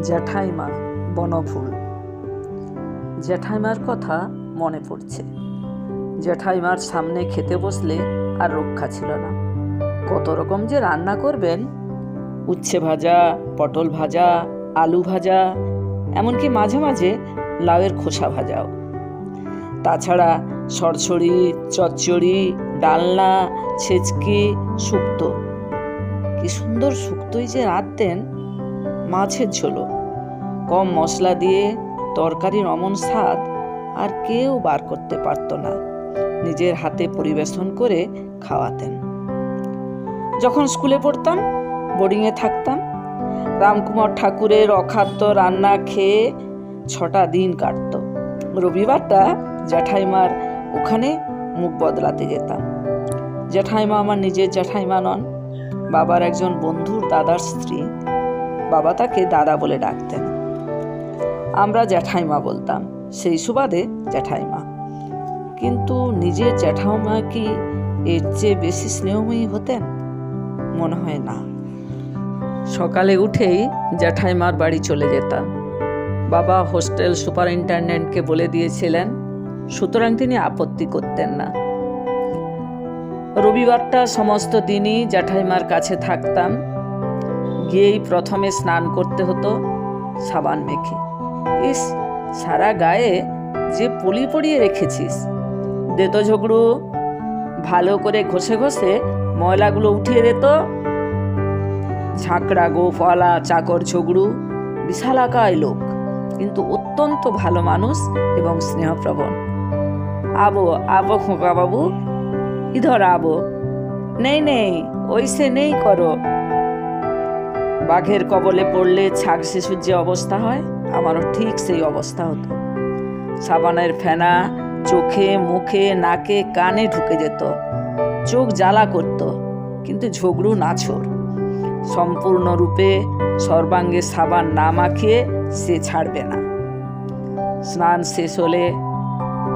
জ্যাঠাইমা বনফুল। জ্যাঠাইমার কথা মনে পড়ছে। জ্যাঠাইমার সামনে খেতে বসলে আর রক্ষা ছিল না। কত রকম যে রান্না করবেন, উচ্ছে ভাজা, পটল ভাজা, আলু ভাজা, এমনকি মাঝে মাঝে লাউয়ের খোসা ভাজাও। তাছাড়া সরসরি, চচ্চড়ি, ডালনা, ছেচকি, শুক্তো। কি সুন্দর শুক্তোই যে রাঁধতেন। মাছের ঝোলও কম মশলা দিয়ে তরকারির অমন স্বাদ আর কেউ বার করতে পারত না। নিজের হাতে পরিবেশন করে খাওয়াতেন। যখন স্কুলে পড়তাম, বোর্ডিংয়ে থাকতাম, রামকুমার ঠাকুরের অখাদ্য রান্না খেয়ে 6টা দিন কাটত। রবিবারটা জ্যাঠাইমার ওখানে মুখ বদলাতে যেতাম। জ্যাঠাইমা আমার নিজের জ্যাঠাইমা নন, বাবার একজন বন্ধুর দাদার স্ত্রী। বাবা তাকে দাদা বলে ডাকতেন, আমরা জ্যাঠাইমা বলতাম। সেই সুবাদে জ্যাঠাইমা। কিন্তু নিজের জ্যাঠাইমা কি এর চেয়ে বেশি স্নেহময়ী হতেন? মনে হয় না। সকালে উঠেই জ্যাঠাইমার বাড়ি চলে যেতাম। বাবা হোস্টেল সুপারিনটেন্ডেন্টকে বলে দিয়েছিলেন, সুতরাং তিনি আপত্তি করতেন না। রবিবারটা সমস্ত দিনই জ্যাঠাইমার কাছে থাকতাম। গিয়েই প্রথমে স্নান করতে হতো সাবান মেখে। ইস, সারা গায়ে যে পলি পরিয়ে রেখেছিস, দে তো ঝগড়ু। ভালো করে ঘষে ঘষে ময়লাগুলো উঠিয়ে দিত। ঝাঁকড়া গোফওয়ালা চাকর ঝগড়ু, বিশালাকায় লোক, কিন্তু অত্যন্ত ভালো মানুষ এবং স্নেহপ্রবণ। আবো আবো খোকা বাবু, ইধর আবো, নেই নেই ওইসে নেই করো। বাঘের কবলে পড়লে ছাগ শিশুর যে অবস্থা হয়, আমারও ঠিক সেই অবস্থা হতো। সাবানের ফেনা চোখে, মুখে, নাকে, কানে ঢুকে যেত। চোখ জ্বালা করত, কিন্তু ঝগড়ু নাছোড়। সম্পূর্ণরূপে সর্বাঙ্গে সাবান না মাখিয়ে সে ছাড়বে না। স্নান শেষ হলে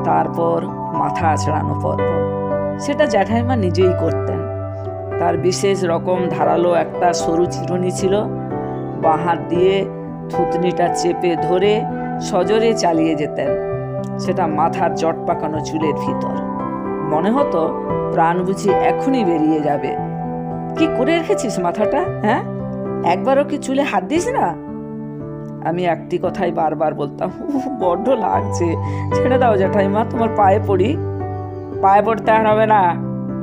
তারপর মাথা আঁচড়ানো পর্ব, সেটা জ্যাঠাইমা নিজেই করতেন। তার বিশেষ রকম ধারালো একটা সরু চিরুনি ছিল। বাঁ হাত দিয়ে থুতনিটা চেপে ধরে সজোরে চালিয়ে যেতেন। সেটা মাথার জট পাকানো চুলের ভিতর। মনে হতো প্রাণ বুঝি এখনই বেরিয়ে যাবে। কি করে রেখেছিস মাথাটা? হ্যাঁ, একবারও কি চুলে হাত দিস না? আমি একটি কথাই বারবার বলতাম, বড্ড লাগছে, ছেড়ে দাও জ্যাঠাইমা, তোমার পায়ে পড়ি। পায়ে পড়তে আর হবে না,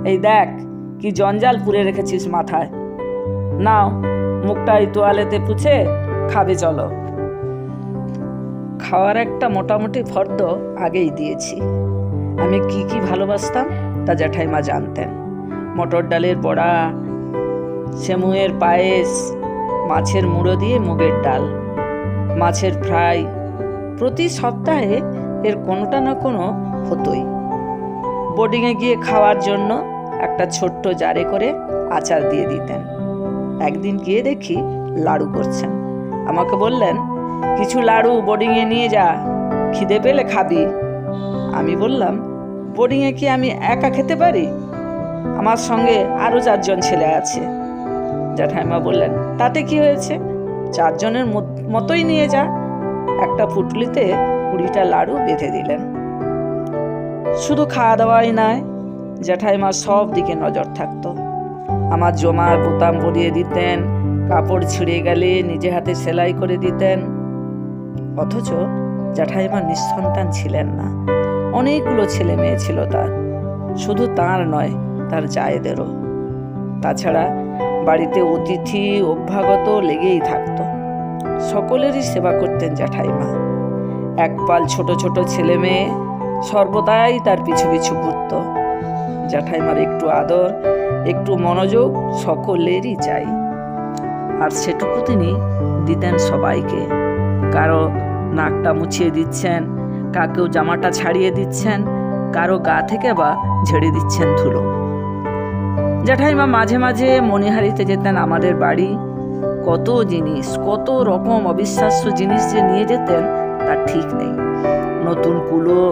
এই দেখ কি জঞ্জাল পুড়ে রেখেছিস মাথায়। নাও, মুখটা এই তোয়ালেতে পুছে খাবে, চলো। খাওয়ার একটা মোটামুটি ফর্দ আগেই দিয়েছি। আমি কি কি ভালোবাসতাম তা জ্যাঠাইমা জানতেন। মটর ডালের বড়া, সেমুয়ের পায়েস, মাছের মুড়ো দিয়ে মুগের ডাল, মাছের ফ্রাই। প্রতি সপ্তাহে এর কোনোটা না কোনো হতোই। বোর্ডিংয়ে গিয়ে খাওয়ার জন্য একটা ছোট্ট জারে করে আচার দিয়ে দিতেন। একদিন গিয়ে দেখি লাড়ু করছেন। আমাকে বললেন, কিছু লাড়ু বোর্ডিংয়ে নিয়ে যা, খিদে পেলে খাবি। আমি বললাম, বোর্ডিংয়ে কি আমি একা খেতে পারি? আমার সঙ্গে আরও 4 জন ছেলে আছে। জ্যাঠাইমা বললেন, তাতে কি হয়েছে, 4 জনের মতোই নিয়ে যা। একটা পুটলিতে 20টা লাড়ু বেঁধে দিলেন। শুধু খাওয়া দাওয়াই নয়, জ্যাঠাইমার সব দিকে নজর থাকতো। আমার জমার বোতাম পরিয়ে দিতেন, কাপড় ছিঁড়ে গেলে নিজে হাতে সেলাই করে দিতেন। অথচ জ্যাঠাইমা নিঃসন্তান ছিলেন না। অনেকগুলো ছেলে মেয়ে ছিল তার। শুধু তার নয়, তার জায়েদেরও। তাছাড়া বাড়িতে অতিথি অভ্যাগত লেগেই থাকতো। সকলেরই সেবা করতেন জ্যাঠাইমা। একপাল ছোট ছোট ছেলে মেয়ে সর্বদাই তার পিছু পিছু ঘুরত। জ্যাঠাইমার একটু আদর, একটু মনোযোগ সকলেরই চাই, আর সেটুকু তিনি দিতেন সবাইকে। কারো নাকটা মুছিয়ে দিচ্ছেন, কাকেও জামাটা ছাড়িয়ে দিচ্ছেন, কারো গা থেকে বা ঝেড়ে দিচ্ছেন ধুলো। জ্যাঠাইমা মাঝে মাঝে মণিহারিতে যেতেন আমাদের বাড়ি। কত জিনিস, কত রকম অবিশ্বাস্য জিনিস যে নিয়ে যেতেন তার ঠিক নেই। নতুন কুলো,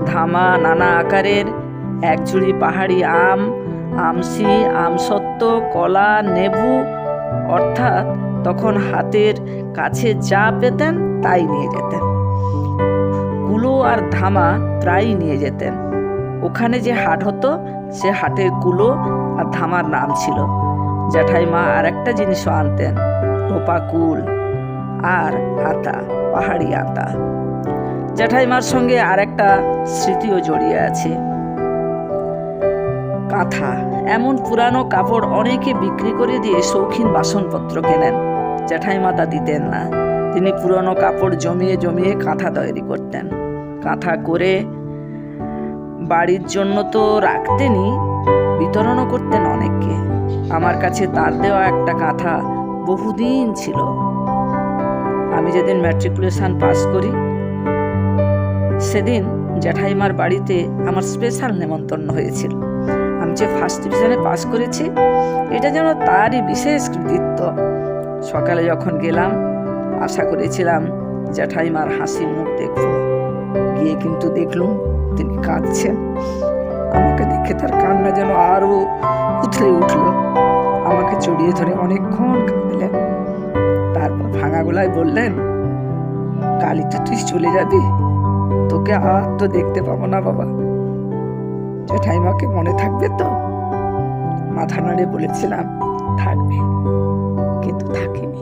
ধামা নানা আকারের, এক ঝুড়ি পাহাড়ি আম, আমসি, আমসত্ত্ব, কলা, নেবু, অর্থাৎ তখন হাতের কাছে যা পেতেন তাই নিয়ে যেতেন। কুলো আর ধামা প্রায়ই নিয়ে যেতেন। ওখানে যে হাট হতো সে হাটের কুলো আর ধামার নাম ছিল। জ্যাঠাইমা আর একটা জিনিসও আনতেন, টোপা কুল আর আতা, পাহাড়ি আতা। জ্যাঠাইমার সঙ্গে আর একটা স্মৃতিও জড়িয়ে আছে, কাঁথা। এমন পুরানো কাপড় অনেকে বিক্রি করে দিয়ে শৌখিন বাসনপত্র কেনেন। জ্যাঠাইমা তা দিতেন না। তিনি পুরানো কাপড় জমিয়ে জমিয়ে কাঁথা তৈরি করতেন। কাঁথা করে বাড়ির জন্য তো রাখতেনই, বিতরণও করতেন অনেককে। আমার কাছে তার দেওয়া একটা কাঁথা বহুদিন ছিল। আমি যেদিন ম্যাট্রিকুলেশন পাস করি সেদিন জ্যাঠাইমার বাড়িতে আমার স্পেশাল নেমন্তন্ন হয়েছিল। আমি যে ফার্স্ট ডিভিশনে পাস করেছি এটা যেন তারই বিশেষ কৃতিত্ব। সকালে যখন গেলাম আশা করেছিলাম জ্যাঠাইমার হাসি মুখ দেখব, গিয়ে কিন্তু দেখলুম তিনি কাঁদছেন। আমাকে দেখে তার কান্না যেন আরো উথলে উঠল। আমাকে জড়িয়ে ধরে অনেকক্ষণ কাঁদলেন। তারপর ভাঙা গলায় বললেন, কালই তো তুই চলে যাবি, তোকে আর তো দেখতে পাবো না বাবা। জ্যাঠাইমাকে মনে থাকবে তো? মাথা নাড়ে বলেছিলাম থাকবে, কিন্তু থাকিনি।